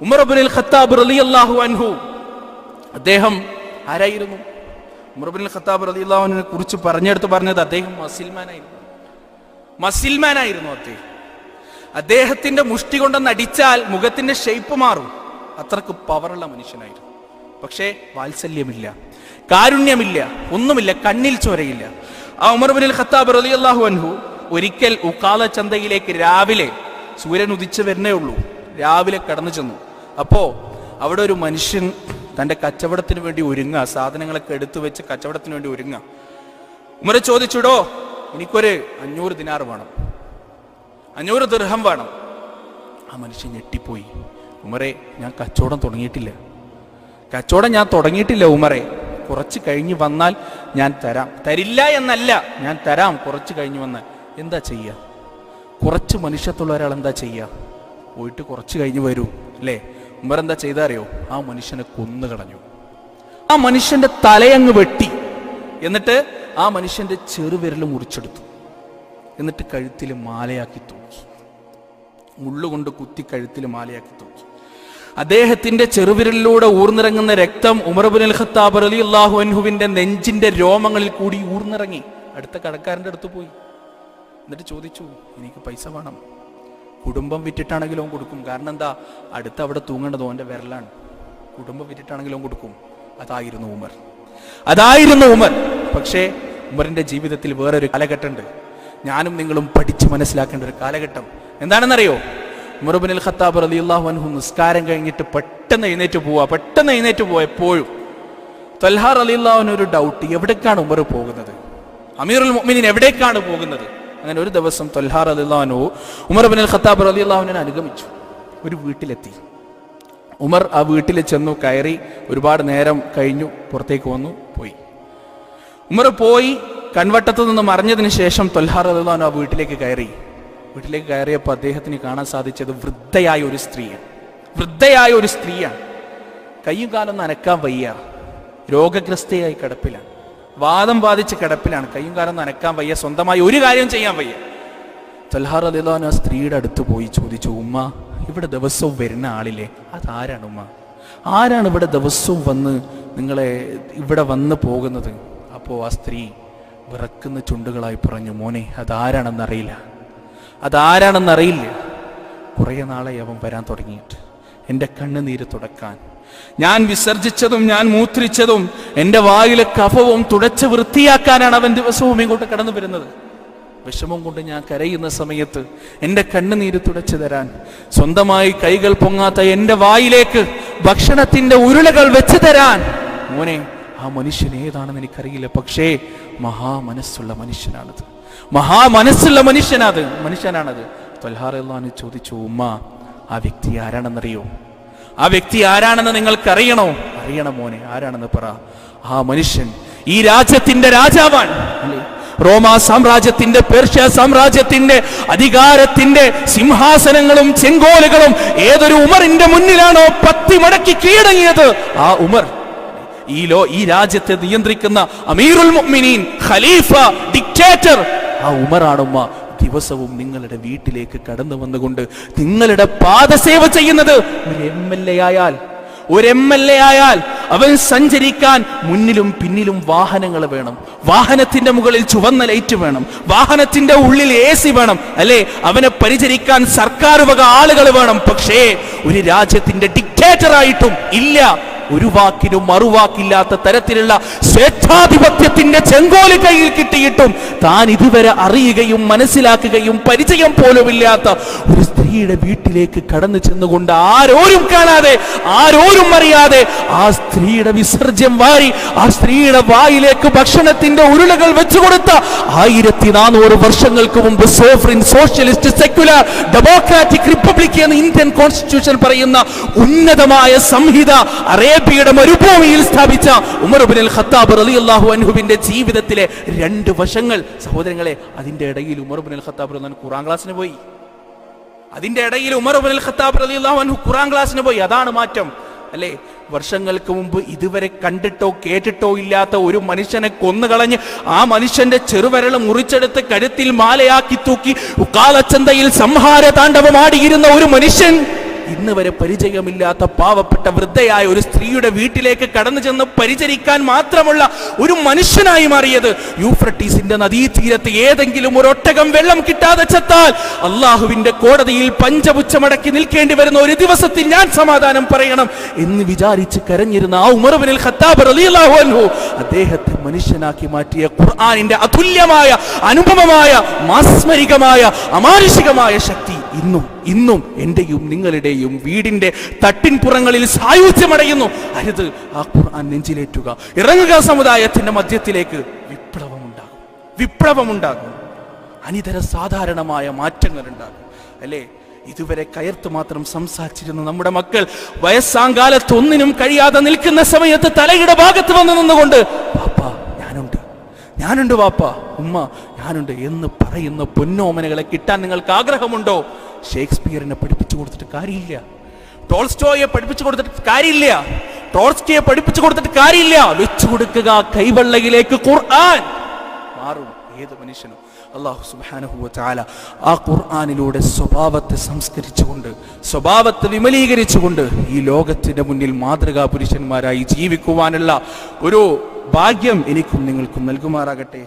ഉമർ ഇബ്നുൽ Khattab റളിയല്ലാഹു അൻഹു അദ്ദേഹം ആരായിരുന്നു? ഉമർ ഇബ്നുൽ ഖത്താബ് റളിയല്ലാഹു അൻഹുവിനെ കുറിച്ച് പറഞ്ഞത് അദ്ദേഹം മസിൽമാനായിരുന്നു. അദ്ദേഹത്തിന്റെ മുഷ്ടി കൊണ്ടൊന്ന് അടിച്ചാൽ മുഖത്തിന്റെ ഷേപ്പ് മാറും, അത്രക്ക് പവറുള്ള മനുഷ്യനായിരുന്നു. പക്ഷേ വാത്സല്യമില്ല, കാരുണ്യമില്ല, ഒന്നുമില്ല, കണ്ണിൽ ചോരയില്ല. ആ ഉമർ ഇബ്നുൽ ഖത്താബ് റളിയല്ലാഹു അൻഹു ഒരിക്കൽ ഉഖാല ചന്തയിലേക്ക് രാവിലെ സൂര്യൻ ഉദിച്ചു വരുന്നേ ഉള്ളൂ, രാവിലെ കടന്നു ചെന്നു. അപ്പോ അവിടെ ഒരു മനുഷ്യൻ തന്റെ കച്ചവടത്തിന് വേണ്ടി ഒരുങ്ങുക, സാധനങ്ങളൊക്കെ എടുത്തു വെച്ച് കച്ചവടത്തിന് വേണ്ടി ഒരുങ്ങുക. ഉമർ ചോദിച്ചുടോ, എനിക്കൊരു 500 ദിനാർ വേണം, 500 ദിർഹം വേണം. ആ മനുഷ്യൻ ഞെട്ടിപ്പോയി. ഉമറെ, ഞാൻ കച്ചവടം തുടങ്ങിയിട്ടില്ല ഉമറെ, കുറച്ച് കഴിഞ്ഞ് വന്നാൽ ഞാൻ തരാം. തരില്ല എന്നല്ല, ഞാൻ തരാം കുറച്ച് കഴിഞ്ഞ് വന്നാൽ. എന്താ ചെയ്യുക? കുറച്ച് മനുഷ്യത്തുള്ള ഒരാൾ എന്താ ചെയ്യുക? പോയിട്ട് കുറച്ച് കഴിഞ്ഞ് വരൂ അല്ലേ? ഉമർ എന്താ ചെയ്താ അറിയോ? ആ മനുഷ്യനെ കൊന്നുകളഞ്ഞു. ആ മനുഷ്യന്റെ തലയങ്ങ് വെട്ടി, എന്നിട്ട് ആ മനുഷ്യന്റെ ചെറുവിരൽ മുറിച്ചെടുത്തു, എന്നിട്ട് കഴുത്തിൽ മാലയാക്കി തൂക്കി, മുള്ളുകൊണ്ട് കുത്തി കഴുത്തിൽ മാലയാക്കി തൂക്കി. അദ്ദേഹത്തിന്റെ ചെറുവിരലിലൂടെ ഊർന്നിറങ്ങുന്ന രക്തം ഉമർ ഇബ്നുൽ ഖത്താബ് റളിയല്ലാഹു അൻഹുവിന്റെ നെഞ്ചിന്റെ രോമങ്ങളിൽ കൂടി ഊർന്നിറങ്ങി. അടുത്ത കടക്കാരന്റെ അടുത്ത് പോയി, എന്നിട്ട് ചോദിച്ചു, എനിക്ക് പൈസ വേണം. കുടുംബം വിറ്റിട്ടാണെങ്കിലും കൊടുക്കും, കാരണം എന്താ, അടുത്ത് അവിടെ തൂങ്ങേണ്ടത് ഓന്റെ വിരലാണ്. കുടുംബം വിറ്റിട്ടാണെങ്കിലും കൊടുക്കും. അതായിരുന്നു ഉമർ. പക്ഷേ ഉമറിന്റെ ജീവിതത്തിൽ വേറൊരു കാലഘട്ടമുണ്ട്, ഞാനും നിങ്ങളും പഠിച്ച് മനസ്സിലാക്കേണ്ട ഒരു കാലഘട്ടം. എന്താണെന്നറിയോ? ഉമർ ഇബ്നുൽ ഖത്താബ് റളിയല്ലാഹു അൻഹു നിസ്കാരം കഴിഞ്ഞിട്ട് പെട്ടെന്ന് എഴുന്നേറ്റ് പോവാ. എപ്പോഴും ത്വൽഹ റളിയല്ലാഹു അൻഹു ഒരു ഡൗട്ട്, എവിടേക്കാണ് ഉമർ പോകുന്നത്? അമീറുൽ മുഅ്മിനീൻ എവിടേക്കാണ് പോകുന്നത്? അങ്ങനെ ഒരു ദിവസം ത്വൽഹ റളിയല്ലാഹു അൻഹു ഉമർ ഇബ്നുൽ ഖത്താബ് റളിയല്ലാഹു അൻഹുവിനെ അനുഗമിച്ചു. ഒരു വീട്ടിലെത്തി. ഉമർ ആ വീട്ടിൽ ചെന്നു, കയറി. ഒരുപാട് നേരം കഴിഞ്ഞു, പുറത്തേക്ക് വന്നു, പോയി. ഉമർ പോയി കൺവട്ടത്തു നിന്ന് മറിഞ്ഞതിന് ശേഷം ത്വൽഹ റളിയല്ലാഹു അൻഹു ആ വീട്ടിലേക്ക് കയറിയപ്പോൾ അദ്ദേഹത്തിന് കാണാൻ സാധിച്ചത് വൃദ്ധയായ ഒരു സ്ത്രീയാണ്. കയ്യും കാലൊന്നും അനക്കാൻ വയ്യ, രോഗഗ്രസ്തയായി കിടപ്പിലാണ്, വാദം ബാധിച്ച് കിടപ്പിലാണ്. കയ്യും കാലൊന്നും അനക്കാൻ വയ്യ, സ്വന്തമായി ഒരു കാര്യം ചെയ്യാൻ വയ്യ. ത്വൽഹ റളിയല്ലാഹു അൻഹു ആ സ്ത്രീയുടെ അടുത്ത് പോയി ചോദിച്ചു, ഉമ്മ, ഇവിടെ ദിവസവും വരുന്ന ആളില്ലേ, അതാരാണ് ഉമ്മ? ആരാണ് ഇവിടെ ദിവസവും വന്ന് നിങ്ങളെ ഇവിടെ വന്ന് പോകുന്നത്? അപ്പോൾ ആ സ്ത്രീ വിറക്കുന്ന ചുണ്ടുകളായി പറഞ്ഞു, മോനെ, അതാരാണെന്നറിയില്ല. കുറേ നാളായി അവൻ വരാൻ തുടങ്ങിയിട്ട്, എൻ്റെ കണ്ണുനീര് തുടക്കാൻ, ഞാൻ വിസർജിച്ചതും ഞാൻ മൂത്രിച്ചതും എൻ്റെ വായിലെ കഫവും തുടച്ച് വൃത്തിയാക്കാനാണ് അവൻ ദിവസവും ഇങ്ങോട്ട് കടന്നു വരുന്നത്. വിഷമം കൊണ്ട് ഞാൻ കരയുന്ന സമയത്ത് എൻ്റെ കണ്ണുനീര് തുടച്ചു തരാൻ, സ്വന്തമായി കൈകൾ പൊങ്ങാത്ത എൻ്റെ വായിലേക്ക് ഭക്ഷണത്തിന്റെ ഉരുളകൾ വെച്ച് തരാൻ, മോനെ, ആ മനുഷ്യൻ ഏതാണെന്ന് എനിക്കറിയില്ല, പക്ഷേ മഹാമനസ്സുള്ള മനുഷ്യനാണത്. ത്വൽഹ റളിയല്ലാഹു അൻഹു ചോദിച്ചു, ഉമ്മ, ആ വ്യക്തി ആരാണെന്നറിയോ? ആ വ്യക്തി ആരാണെന്ന് നിങ്ങൾക്കറിയണോ? അറിയണം മോനെ, ആരാണെന്ന് പറ. ആ മനുഷ്യൻ ഈ രാജ്യത്തിന്റെ രാജാവാണ്. റോമാ സാമ്രാജ്യത്തിന്റെ, പേർഷ്യ സാമ്രാജ്യത്തിന്റെ അധികാരത്തിന്റെ സിംഹാസനങ്ങളും ചെങ്കോലുകളും ഏതൊരു ഉമറിന്റെ മുന്നിലാണോ പത്തി മടക്കി കീഴടങ്ങിയത്, ആ ഉമർ, ഈ രാജ്യത്തെ നിയന്ത്രിക്കുന്ന അമീറുൽ മുഅ്മിനീൻ, ഖലീഫ, ഡിക്റ്റേറ്റർ, ആ ഉമറാണുമ്മ ദിവസവും നിങ്ങളുടെ വീട്ടിലേക്ക് കടന്നു വന്നുകൊണ്ട് നിങ്ങളുടെ പാദസേവ ചെയ്യുന്നത്. ഒരു എം എൽ എ ആയാൽ അവൻ സഞ്ചരിക്കാൻ മുന്നിലും പിന്നിലും വാഹനങ്ങൾ വേണം, വാഹനത്തിന്റെ മുകളിൽ ചുവന്ന ലൈറ്റ് വേണം, വാഹനത്തിന്റെ ഉള്ളിൽ AC വേണം, അല്ലെ? അവനെ പരിചരിക്കാൻ സർക്കാർ വക ആളുകൾ വേണം. പക്ഷേ ഒരു രാജ്യത്തിന്റെ ഡിക്റ്റേറ്റർ ആയിട്ടും ഇല്ല, ഒരു വാക്കിനും മറുവാക്കില്ലാത്ത തരത്തിലുള്ള സ്വേച്ഛാധിപത്യത്തിന്റെ ചെങ്കോല് കയ്യിൽ കിട്ടിയിട്ടും താൻ ഇതുവരെ അറിയുകയും മനസ്സിലാക്കുകയും പരിചയം പോലുമില്ലാത്ത ഒരു സ്ത്രീയുടെ വീട്ടിലേക്ക് കടന്നു ചെന്നുകൊണ്ട് ആരോരും കാണാതെ, ആരോരും അറിയാതെ ആ സ്ത്രീയുടെ വിസർജ്യം വാരി ആ സ്ത്രീയുടെ വായിലേക്ക് ഭക്ഷണത്തിന്റെ ഉരുളകൾ വെച്ചുകൊടുത്ത 1400 വർഷങ്ങൾക്ക് മുമ്പ് സോഫറിൻ, സോഷ്യലിസ്റ്റ്, സെക്യുലർ, ഡെമോക്രാറ്റിക് റിപ്പബ്ലിക് എന്ന് ഇന്ത്യൻ കോൺസ്റ്റിറ്റ്യൂഷൻ പറയുന്ന ഉന്നതമായ സംഹിത അറേബ്യയുടെ മരുഭൂമിയിൽ സ്ഥാപിച്ച ഉമർ ഇബ്നുൽ ഖത്താബ് റളിയല്ലാഹു അൻഹുവിന്റെ ജീവിതത്തിലെ 2 വശങ്ങൾ സഹോദരങ്ങളെ. അതിന്റെ ഇടയിൽ ഉമർ ഇബ്നുൽ ഖത്താബ് റളിയല്ലാഹു അൻഹു ഖുർആൻ ക്ലാസ്സിന് പോയി. അതാണ് മാറ്റം, അല്ലേ? വർഷങ്ങൾക്ക് മുമ്പ് ഇതുവരെ കണ്ടിട്ടോ കേട്ടിട്ടോ ഇല്ലാത്ത ഒരു മനുഷ്യനെ കൊന്നുകളഞ്ഞ് ആ മനുഷ്യന്റെ ചെറുവിരൽ മുറിച്ചെടുത്ത് കഴുത്തിൽ മാലയാക്കി തൂക്കി ഉക്കാലച്ചന്തയിൽ സംഹാര താണ്ഡവമാടിയിരുന്ന ഒരു മനുഷ്യൻ ഇന്ന് വരെ പരിചയമില്ലാത്ത പാവപ്പെട്ട വൃദ്ധയായ ഒരു സ്ത്രീയുടെ വീട്ടിലേക്ക് കടന്നു ചെന്ന് പരിചരിക്കാൻ മാത്രമുള്ള ഒരു മനുഷ്യനായി മാറിയത്. യൂഫ്രട്ടീസിന്റെ നദീതീരത്ത് ഏതെങ്കിലും ഒരു ഒട്ടകം വെള്ളം കിട്ടാതെ ചത്താൽ അള്ളാഹുവിന്റെ കോടതിയിൽ പഞ്ചപുച്ഛമടക്കി നിൽക്കേണ്ടി വരുന്ന ഒരു ദിവസത്തിൽ ഞാൻ സമാധാനം പറയണം എന്ന് വിചാരിച്ച് കരഞ്ഞിരുന്ന ആ ഉമർ ഇബ്നുൽ ഖത്താബ് റളിയല്ലാഹു അൻഹു അദ്ദേഹത്തെ മനുഷ്യനാക്കി മാറ്റിയ ഖുർആനിന്റെ അതുല്യമായ അനുപമമായ മാസ്മരികമായ അമാനുഷികമായ ശക്തി ഇന്നും എന്റെയും നിങ്ങളുടെയും വീടിന്റെ തട്ടിൻപുറങ്ങളിൽ സായുജ്യമടയുന്നു. അരുത്, ആ ഖുർആൻ നെഞ്ചിലേറ്റുക. ഇറങ്ങുക സമുദായത്തിന്റെ മധ്യത്തിലേക്ക്. വിപ്ലവമുണ്ടാകും. അനിതര സാധാരണമായ മാറ്റങ്ങൾ ഉണ്ടാകും. അല്ലേ? ഇതുവരെ കയർത്ത് മാത്രം സംസാരിച്ചിരുന്ന നമ്മുടെ മക്കൾ വയസ്സാങ്കാലത്ത് ഒന്നിനും കഴിയാതെ നിൽക്കുന്ന സമയത്ത് തലയുടെ ഭാഗത്ത് വന്ന് നിന്നുകൊണ്ട് വാപ്പാ ഞാനുണ്ട് വാപ്പാ, ഉമ്മ ഞാനുണ്ട് എന്ന് പറയുന്ന പൊന്നോമനകളെ കിട്ടാൻ നിങ്ങൾക്ക് ആഗ്രഹമുണ്ടോ? ഷേക്സ്പിയറിനെ പഠിപ്പിച്ചു കൊടുത്തിട്ട് കാര്യമില്ല. ടോൾസ്റ്റോയെ പഠിപ്പിച്ചു കൊടുത്തിട്ട് കാര്യമില്ല. ട്രോട്സ്കിയെ പഠിപ്പിച്ചു കൊടുത്തിട്ട് കാര്യമില്ല. വെച്ചു കൊടുക്കുക കൈവെള്ളയിലേക്ക്. ഖുർആൻ മാറും ഏത് മനുഷ്യനും. അല്ലാഹു സുബ്ഹാനഹു വ തആല ആ ഖുർആനിലൂടെ സ്വഭാവത്തെ സംസ്കരിച്ചുകൊണ്ട്, സ്വഭാവത്തെ വിമലീകരിച്ചുകൊണ്ട് ഈ ലോകത്തിന്റെ മുന്നിൽ മാതൃകാ പുരുഷന്മാരായി ജീവിക്കുവാനുള്ള ഒരു ഭാഗ്യം എനിക്കും നിങ്ങൾക്കും നൽകുമാറാകട്ടെ.